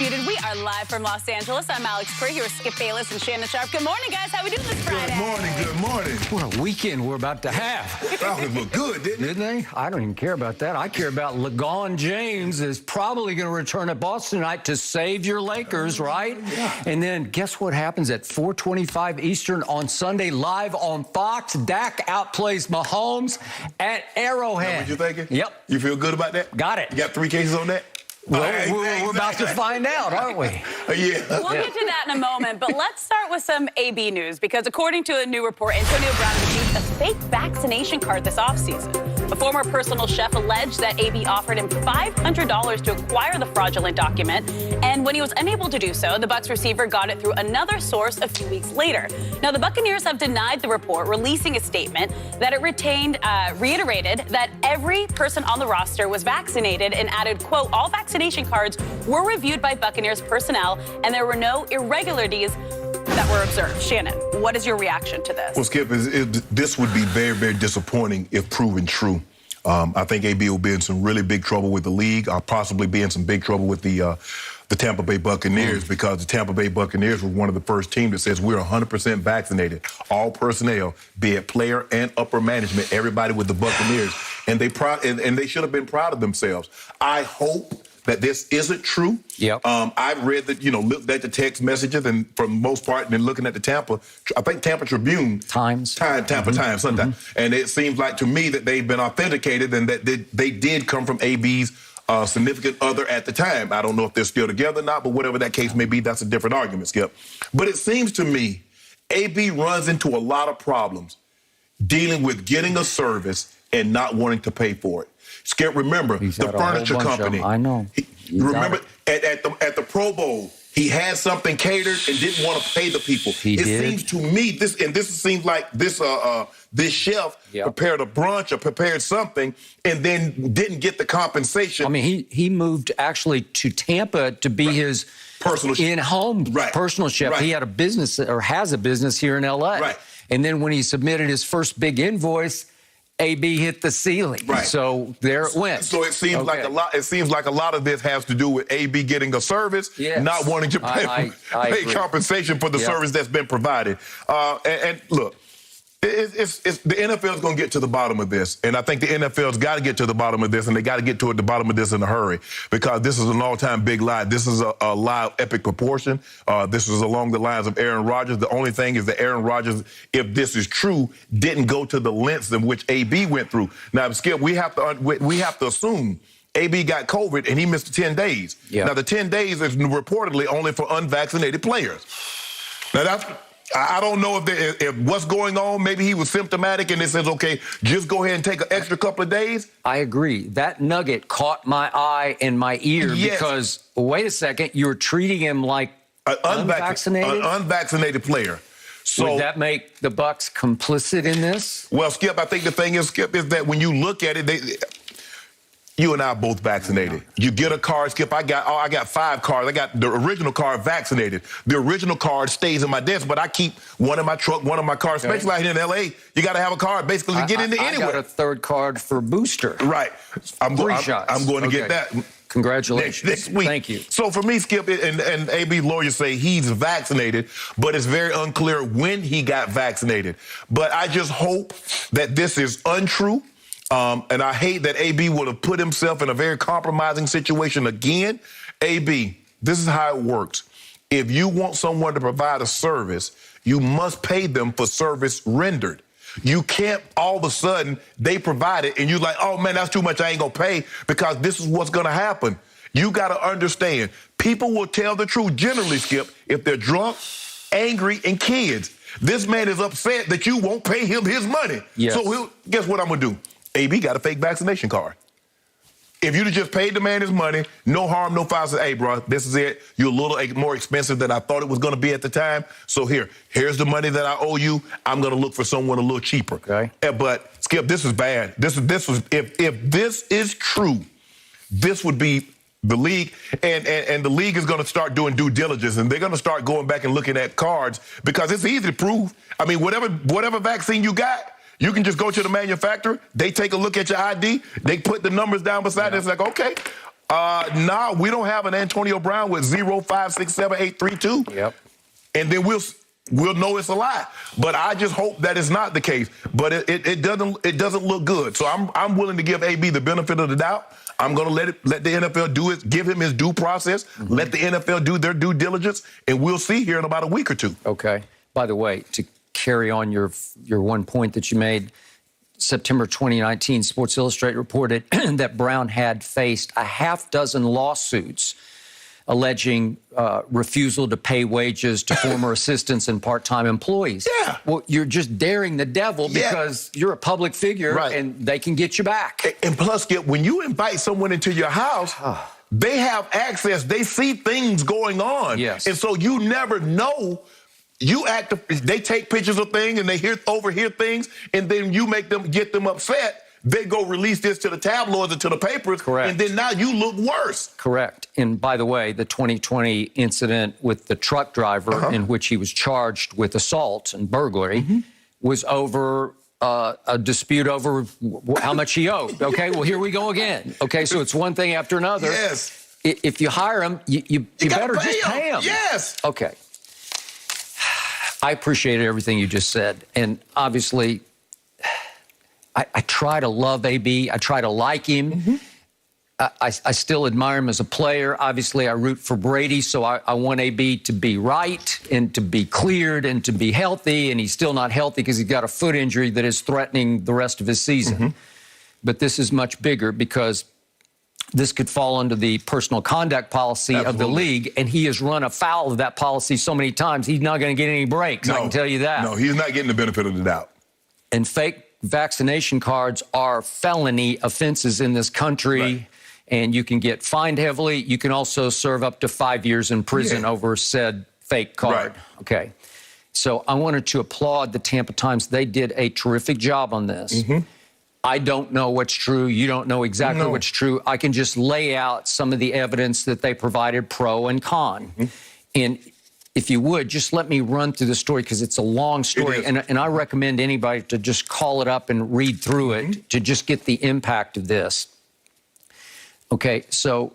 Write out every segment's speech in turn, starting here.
Undisputed. We are live from Los Angeles. I'm Alex Curry here with Skip Bayless and Shannon Sharp. Good morning, guys. How we doing this Friday? Good morning. Good morning. What a weekend we're about to have. Falcons look good, didn't they? I don't even care about that. I care about LeBron James is probably going to return at Boston tonight to save your Lakers, right? Yeah. And then guess what happens at 4:25 Eastern on Sunday, live on Fox? Dak outplays Mahomes at Arrowhead. What you thinking? Yep. You feel good about that? Got it. You got 3 cases on that? Well, we're about to find out, aren't we? Yeah. We'll get to that in a moment, but let's start with some AB news, because according to a new report, Antonio Brown received a fake vaccination card this offseason. A former personal chef alleged that AB offered him $500 to acquire the fraudulent document, and when he was unable to do so, the Bucs receiver got it through another source a few weeks later. Now, the Buccaneers have denied the report, releasing a statement that it reiterated that every person on the roster was vaccinated and added, quote, all vaccination cards were reviewed by Buccaneers personnel and there were no irregularities that were observed. Shannon, what is your reaction to this? Well, Skip, this would be very, very disappointing if proven true. I think AB will be in some really big trouble with the league. I'll possibly be in some big trouble with the Tampa Bay Buccaneers, because the Tampa Bay Buccaneers were one of the first teams that says we're 100% vaccinated. All personnel, be it player and upper management, everybody with the Buccaneers. And they should have been proud of themselves. I hope that this isn't true. Yep. I've read that, looked at the text messages, and for the most part, and then looking at the Tampa Tribune. Tampa Times, Sunday. And it seems like to me that they've been authenticated and that they did come from AB's significant other at the time. I don't know if they're still together or not, but whatever that case may be, that's a different argument, Skip. But it seems to me AB runs into a lot of problems dealing with getting a service and not wanting to pay for it. Skip, remember, the furniture company. I know. Remember, at the Pro Bowl, he had something catered and didn't want to pay the people. It seems to me, this seems like this chef prepared a brunch or prepared something and then didn't get the compensation. I mean, he moved actually to Tampa to be his personal in-home personal chef. He had a business, or has a business here in L.A. Right. And then when he submitted his first big invoice, AB hit the ceiling. Right. So there it went. So it seems like a lot. It seems like a lot of this has to do with AB getting a service, not wanting to pay compensation for the service that's been provided. And look, the NFL is going to get to the bottom of this, and I think the NFL's got to get to the bottom of this, and they got to get to the bottom of this in a hurry, because this is an all-time big lie. This is a lie of epic proportion. This is along the lines of Aaron Rodgers. The only thing is that Aaron Rodgers, if this is true, didn't go to the lengths in which AB went through. Now, Skip, we have to assume AB got COVID and he missed 10 days. Yeah. Now, the 10 days is reportedly only for unvaccinated players. Now, I don't know if what's going on, maybe he was symptomatic and it says, okay, just go ahead and take an extra couple of days. I agree. That nugget caught my eye and my ear because, wait a second, you're treating him like an unvaccinated player. So would that make the Bucs complicit in this? Well, Skip, I think the thing is, Skip, is that when you look at it, you and I are both vaccinated. You get a card, Skip. I got 5 cards. I got the original card vaccinated. The original card stays in my desk, but I keep one in my truck, one in my car. Especially out here in L.A., you got to have a card basically to get into anywhere. I got a 3rd card for booster. Right. I'm going to get that. Congratulations. Next week. Thank you. So for me, Skip, and AB lawyers say he's vaccinated, but it's very unclear when he got vaccinated. But I just hope that this is untrue. And I hate that AB would have put himself in a very compromising situation again. AB, this is how it works. If you want someone to provide a service, you must pay them for service rendered. You can't all of a sudden, they provide it, and you're like, oh, man, that's too much, I ain't going to pay, because this is what's going to happen. You got to understand, people will tell the truth generally, Skip, if they're drunk, angry, and kids. This man is upset that you won't pay him his money. Yes. So guess what I'm going to do? AB got a fake vaccination card. If you'd have just paid the man his money, no harm, no foul. Say, hey, bro, this is it. You're a little more expensive than I thought it was going to be at the time. So here's the money that I owe you. I'm going to look for someone a little cheaper. Okay. But Skip, this is bad. If this is true, this would be the league, and the league is going to start doing due diligence, and they're going to start going back and looking at cards, because it's easy to prove. I mean, whatever vaccine you got, you can just go to the manufacturer. They take a look at your ID. They put the numbers down beside it. It's like, okay, Nah, we don't have an Antonio Brown with 0567832. Yep. And then we'll know it's a lie. But I just hope that is not the case. But it doesn't look good. So I'm willing to give AB the benefit of the doubt. I'm going to let the NFL do it, give him his due process, let the NFL do their due diligence, and we'll see here in about a week or two. Okay. By the way, to carry on your one point that you made, September 2019, Sports Illustrated reported that Brown had faced a half dozen lawsuits alleging refusal to pay wages to former assistants and part-time employees. Yeah. Well, you're just daring the devil because you're a public figure and they can get you back. And plus, when you invite someone into your house, they have access. They see things going on. Yes. And so you never know. They take pictures of things and they overhear things, and then you get them upset. They go release this to the tabloids and to the papers. Correct. And then now you look worse. Correct. And by the way, the 2020 incident with the truck driver in which he was charged with assault and burglary was over a dispute over how much he owed. Okay, well, here we go again. Okay, so it's one thing after another. Yes. If you hire him, you better just pay him. Yes. Okay. I appreciated everything you just said. And obviously, I try to love AB. I try to like him. I still admire him as a player. Obviously, I root for Brady, so I want AB to be right and to be cleared and to be healthy. And he's still not healthy because he's got a foot injury that is threatening the rest of his season. But this is much bigger because this could fall under the personal conduct policy of the league, and he has run afoul of that policy so many times, he's not going to get any breaks, I can tell you that. No, he's not getting the benefit of the doubt. And fake vaccination cards are felony offenses in this country, and you can get fined heavily. You can also serve up to 5 years in prison over said fake card. Okay. So I wanted to applaud the Tampa Times. They did a terrific job on this. I don't know what's true. You don't know exactly what's true. I can just lay out some of the evidence that they provided, pro and con. And if you would, just let me run through the story because it's a long story. And I recommend anybody to just call it up and read through it to just get the impact of this. Okay, so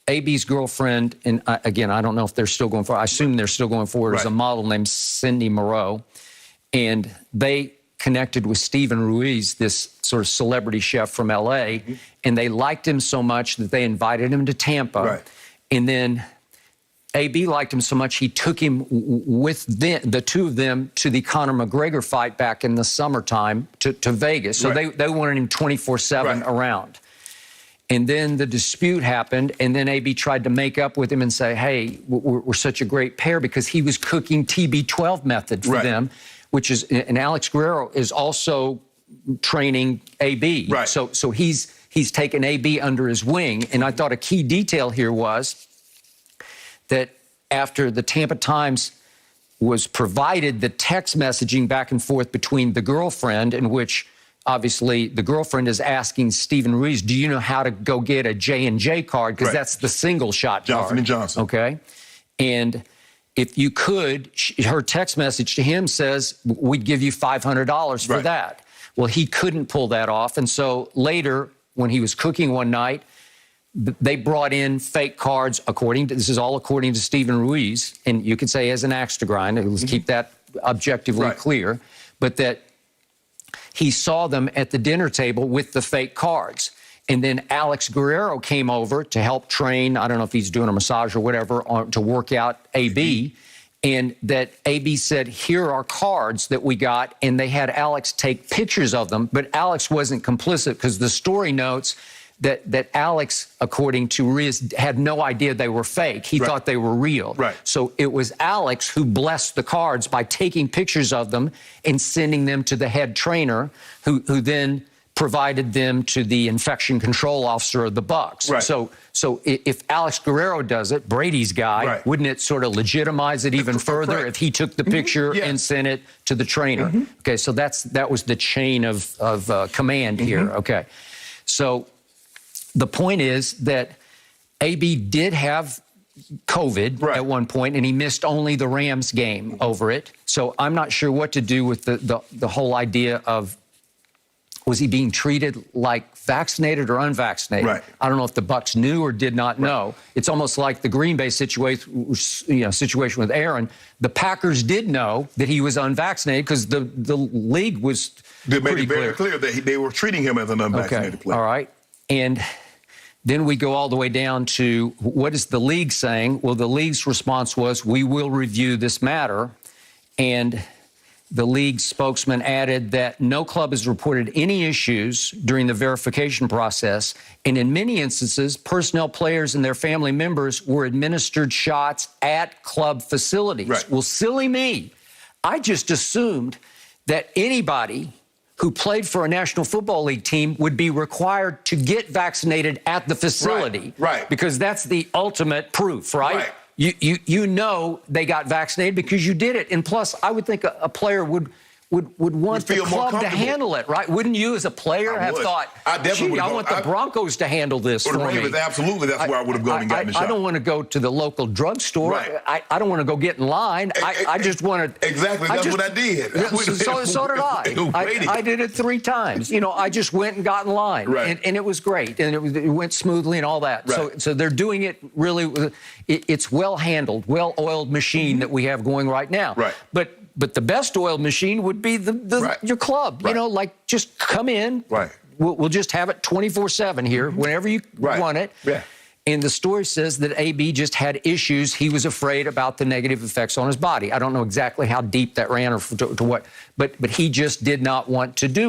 AB's girlfriend, and again, I don't know if they're still going forward. I assume they're still going forward, is a model named Cindy Moreau. And they connected with Steven Ruiz, this sort of celebrity chef from L.A., and they liked him so much that they invited him to Tampa. And then AB liked him so much, he took him with the two of them to the Conor McGregor fight back in the summertime to Vegas. So they wanted him 24/7 around. And then the dispute happened, and then AB tried to make up with him and say, hey, we're such a great pair because he was cooking TB12 method for them, which is, and Alex Guerrero is also training AB. So he's taken AB under his wing. And I thought a key detail here was that after the Tampa Times was provided the text messaging back and forth between the girlfriend, in which obviously the girlfriend is asking Steven Ruiz, do you know how to go get a J&J card? Because that's the single shot Johnson card. Johnson. Okay. And if you could, her text message to him says, we'd give you $500 for that. Well, he couldn't pull that off. And so later, when he was cooking one night, they brought in fake cards this is all according to Steven Ruiz, and you could say as an axe to grind, let's keep that objectively clear, but that he saw them at the dinner table with the fake cards. And then Alex Guerrero came over to help train, I don't know if he's doing a massage or whatever, to work out AB. And that AB said, here are cards that we got. And they had Alex take pictures of them. But Alex wasn't complicit because the story notes that Alex, according to Riz, had no idea they were fake. He thought they were real. So it was Alex who blessed the cards by taking pictures of them and sending them to the head trainer, who then provided them to the infection control officer of the Bucks. So if Alex Guerrero does it, Brady's guy, wouldn't it sort of legitimize it even further if he took the picture and sent it to the trainer? Okay, so that was the chain of command here. Okay, so the point is that AB did have COVID at one point, and he missed only the Rams game over it. So I'm not sure what to do with the whole idea of Was he being treated like vaccinated or unvaccinated? Right. I don't know if the Bucs knew or did not know. It's almost like the Green Bay situation with Aaron. The Packers did know that he was unvaccinated because the league was They made pretty it very clear that they were treating him as an unvaccinated player. All right. And then we go all the way down to what is the league saying? Well, the league's response was, we will review this matter. And the league spokesman added that no club has reported any issues during the verification process. And in many instances, personnel, players, and their family members were administered shots at club facilities. Right. Well, silly me. I just assumed that anybody who played for a National Football League team would be required to get vaccinated at the facility. Right. Because that's the ultimate proof, right? Right. You know they got vaccinated because you did it. And plus, I would think a player would want the club to handle it, right? Wouldn't you as a player have thought, I want the Broncos to handle this for me? Absolutely, that's where I would have gone and gotten the shot. I don't want to go to the local drugstore. Right. I don't want to go get in line. I just want to... Exactly, that's what I did. So did I. I did it 3 times. I just went and got in line. Right. And it was great. And it went smoothly and all that. Right. So they're doing it really... It's well-handled, well-oiled machine that we have going right now. Right. But the best oiled machine would be your club. Right. Just come in. Right. We'll just have it 24/7 here, whenever you want it. Yeah. And the story says that AB just had issues. He was afraid about the negative effects on his body. I don't know exactly how deep that ran or to what, but he just did not want to do